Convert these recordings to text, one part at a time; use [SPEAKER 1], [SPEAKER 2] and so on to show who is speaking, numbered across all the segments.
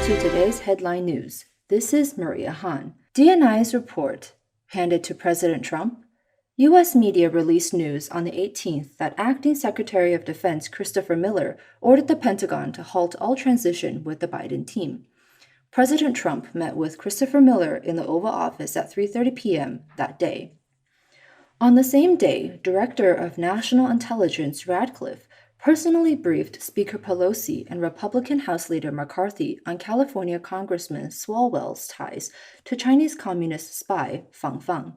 [SPEAKER 1] to today's headline news. This is Maria Han. DNI's report handed to President Trump. U.S. media released news on the 18th that Acting Secretary of Defense Christopher Miller ordered the Pentagon to halt all transition with the Biden team. President Trump met with Christopher Miller in the Oval Office at 3:30 p.m. that day. On the same day, Director of National Intelligence Radcliffe personally briefed Speaker Pelosi and Republican House Leader McCarthy on California Congressman Swalwell's ties to Chinese Communist spy Fang Fang.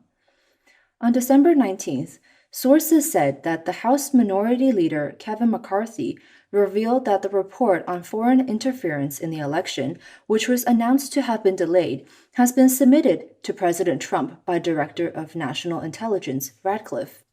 [SPEAKER 1] On December 19th, sources said that the House Minority Leader Kevin McCarthy revealed that the report on foreign interference in the election, which was announced to have been delayed, has been submitted to President Trump by Director of National Intelligence Radcliffe.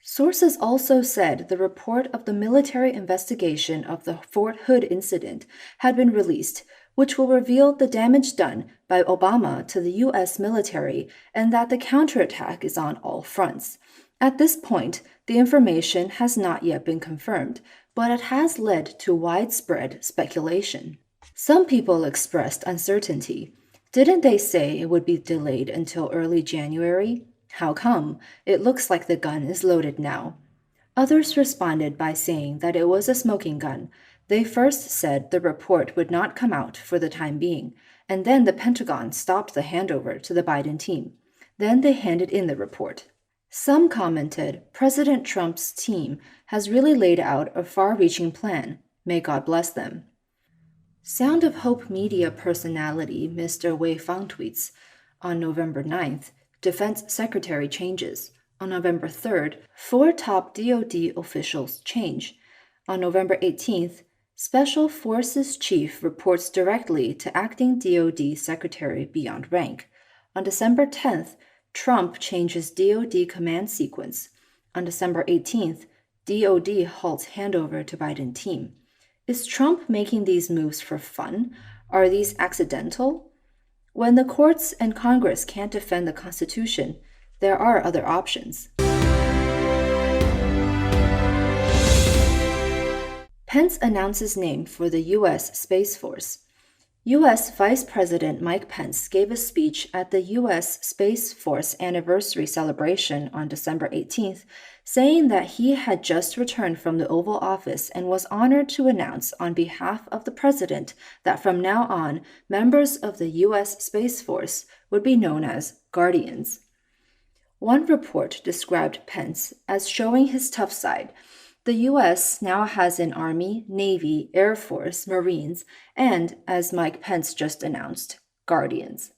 [SPEAKER 1] Sources also said the report of the military investigation of the Fort Hood incident had been released, which will reveal the damage done by Obama to the U.S. military and that the counterattack is on all fronts. At this point, the information has not yet been confirmed, but it has led to widespread speculation. Some people expressed uncertainty. Didn't they say it would be delayed until early January? How come? It looks like the gun is loaded now. Others responded by saying that it was a smoking gun. They first said the report would not come out for the time being, and then the Pentagon stopped the handover to the Biden team. Then they handed in the report. Some commented, President Trump's team has really laid out a far-reaching plan. May God bless them. Sound of Hope media personality Mr. Wei Fang tweets, on November 9th, Defense Secretary changes. On November 3rd, 4 top DoD officials change. On November 18th, Special Forces Chief reports directly to Acting DoD Secretary beyond rank. On December 10th, Trump changes DoD command sequence. On December 18th, DoD halts handover to Biden team. Is Trump making these moves for fun? Are these accidental? When the courts and Congress can't defend the Constitution, there are other options. Pence announces name for the U.S. Space Force. U.S. Vice President Mike Pence gave a speech at the U.S. Space Force anniversary celebration on December 18th, saying that he had just returned from the Oval Office and was honored to announce on behalf of the president that from now on, members of the U.S. Space Force would be known as Guardians. One report described Pence as showing his tough side. The U.S. now has an Army, Navy, Air Force, Marines, and, as Mike Pence just announced, Guardians.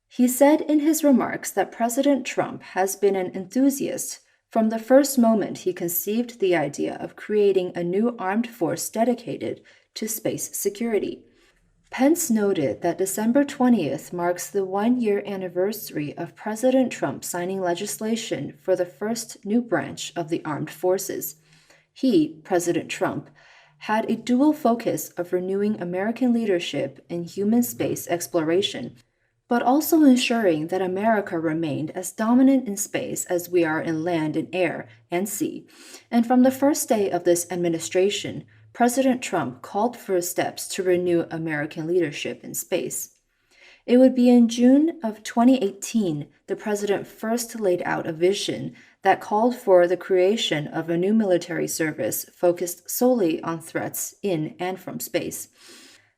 [SPEAKER 1] He said in his remarks that President Trump has been an enthusiast from the first moment he conceived the idea of creating a new armed force dedicated to space security. Pence noted that December 20th marks the one-year anniversary of President Trump signing legislation for the first new branch of the armed forces. He, President Trump, had a dual focus of renewing American leadership in human space exploration, but also ensuring that America remained as dominant in space as we are in land and air and sea. And from the first day of this administration, President Trump called for steps to renew American leadership in space. It would be in June of 2018 the president first laid out a vision that called for the creation of a new military service focused solely on threats in and from space.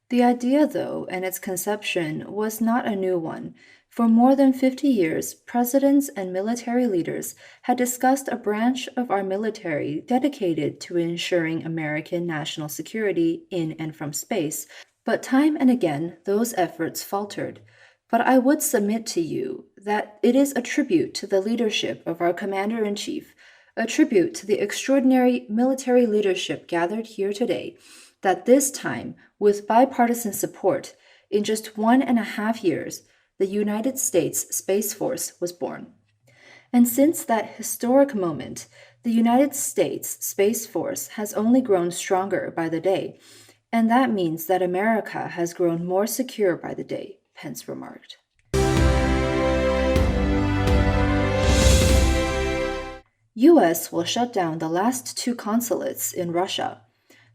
[SPEAKER 1] The idea, though, and its conception was not a new one. For more than 50 years, presidents and military leaders had discussed a branch of our military dedicated to ensuring American national security in and from space, but time and again those efforts faltered. But I would submit to you that it is a tribute to the leadership of our Commander-in-Chief, a tribute to the extraordinary military leadership gathered here today, that this time, with bipartisan support, in just 1.5 years, the United States Space Force was born. And since that historic moment, the United States Space Force has only grown stronger by the day, and that means that America has grown more secure by the day, Pence remarked. U.S. will shut down the last 2 consulates in Russia.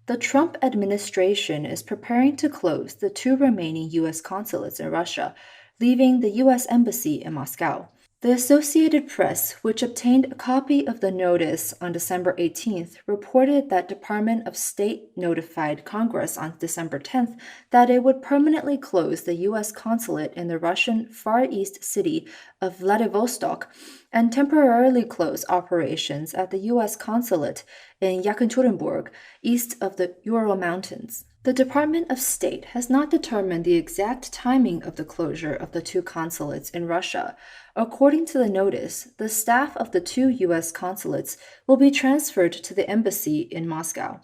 [SPEAKER 1] The Trump administration is preparing to close the two remaining U.S. consulates in Russia, leaving the U.S. Embassy in Moscow. The Associated Press, which obtained a copy of the notice on December 18th, reported that Department of State notified Congress on December 10th that it would permanently close the U.S. consulate in the Russian Far East city of Vladivostok and temporarily close operations at the U.S. consulate in Yekaterinburg, east of the Ural Mountains. The Department of State has not determined the exact timing of the closure of the two consulates in Russia. According to the notice, the staff of the two U.S. consulates will be transferred to the embassy in Moscow,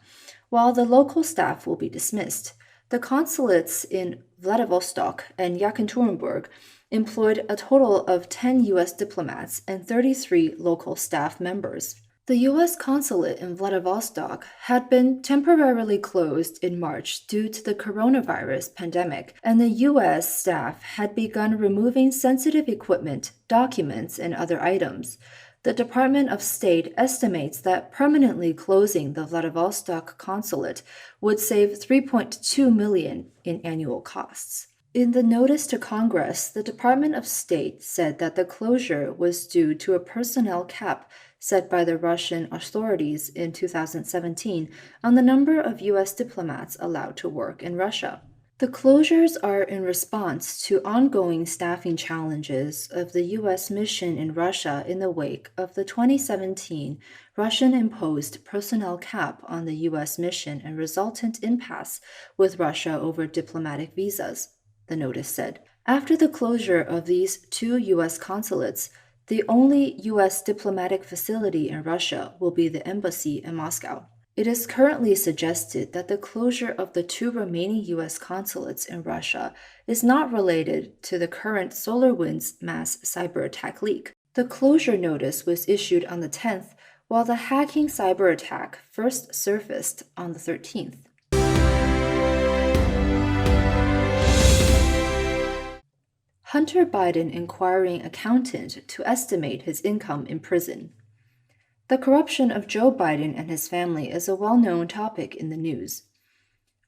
[SPEAKER 1] while the local staff will be dismissed. The consulates in Vladivostok and Yekaterinburg employed a total of 10 U.S. diplomats and 33 local staff members. The U.S. consulate in Vladivostok had been temporarily closed in March due to the coronavirus pandemic, and the U.S. staff had begun removing sensitive equipment, documents, and other items. The Department of State estimates that permanently closing the Vladivostok consulate would save $3.2 million in annual costs. In the notice to Congress, the Department of State said that the closure was due to a personnel cap set by the Russian authorities in 2017 on the number of U.S. diplomats allowed to work in Russia. The closures are in response to ongoing staffing challenges of the U.S. mission in Russia in the wake of the 2017 Russian-imposed personnel cap on the U.S. mission and resultant impasse with Russia over diplomatic visas, the notice said. After the closure of these two U.S. consulates, the only U.S. diplomatic facility in Russia will be the embassy in Moscow. It is currently suggested that the closure of the two remaining U.S. consulates in Russia is not related to the current SolarWinds mass cyber attack leak. The closure notice was issued on the 10th, while the hacking cyber attack first surfaced on the 13th. Hunter Biden inquiring accountant to estimate his income in prison. The corruption of Joe Biden and his family is a well-known topic in the news.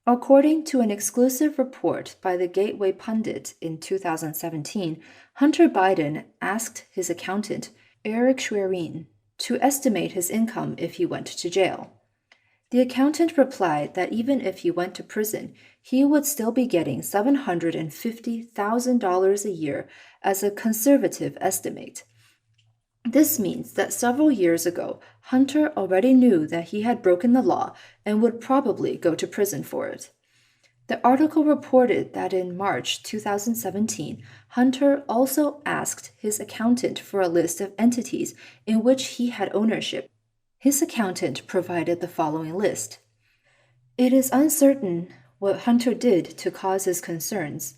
[SPEAKER 1] According to an exclusive report by the Gateway Pundit in 2017, Hunter Biden asked his accountant, Eric Schwerin, to estimate his income if he went to jail. The accountant replied that even if he went to prison, he would still be getting $750,000 a year as a conservative estimate. This means that several years ago, Hunter already knew that he had broken the law and would probably go to prison for it. The article reported that in March 2017, Hunter also asked his accountant for a list of entities in which he had ownership. His accountant provided the following list. It is uncertain what Hunter did to cause his concerns.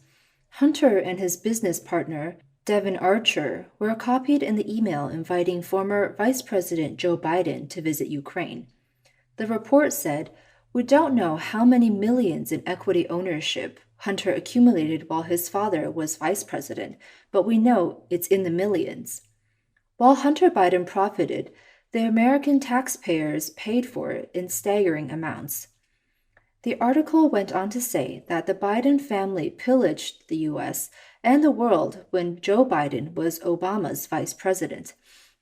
[SPEAKER 1] Hunter and his business partner, Devin Archer, were copied in the email inviting former Vice President Joe Biden to visit Ukraine. The report said, "We don't know how many millions in equity ownership Hunter accumulated while his father was vice president, but we know it's in the millions." While Hunter Biden profited, the American taxpayers paid for it in staggering amounts. The article went on to say that the Biden family pillaged the U.S. and the world when Joe Biden was Obama's vice president.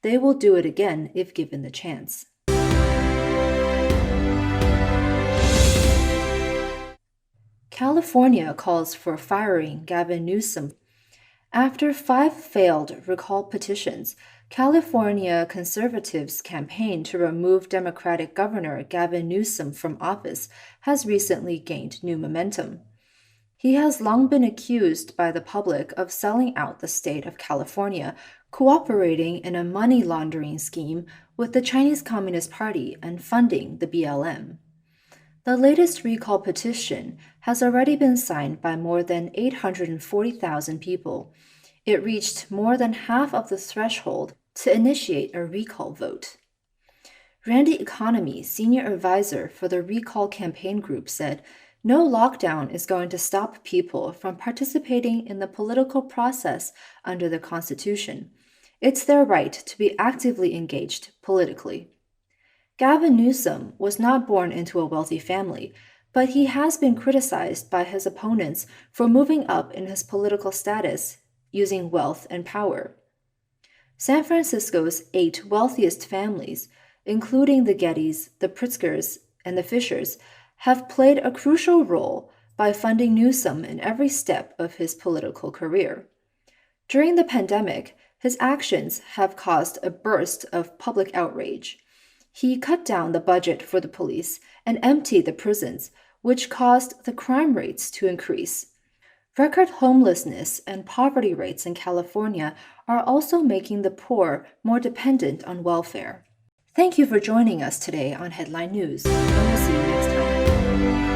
[SPEAKER 1] They will do it again if given the chance. California calls for firing Gavin Newsom. After 5 failed recall petitions, California conservatives' campaign to remove Democratic Governor Gavin Newsom from office has recently gained new momentum. He has long been accused by the public of selling out the state of California, cooperating in a money laundering scheme with the Chinese Communist Party and funding the BLM. The latest recall petition has already been signed by more than 840,000 people. It reached more than half of the threshold to initiate a recall vote. Randy Economy, senior advisor for the recall campaign group, said, "No lockdown is going to stop people from participating in the political process under the Constitution. It's their right to be actively engaged politically." Gavin Newsom was not born into a wealthy family, but he has been criticized by his opponents for moving up in his political status using wealth and power. San Francisco's 8 wealthiest families, including the Gettys, the Pritzkers, and the Fishers, have played a crucial role by funding Newsom in every step of his political career. During the pandemic, his actions have caused a burst of public outrage. He cut down the budget for the police and emptied the prisons, which caused the crime rates to increase. Record homelessness and poverty rates in California are also making the poor more dependent on welfare. Thank you for joining us today on Headline News, and we'll see you next time.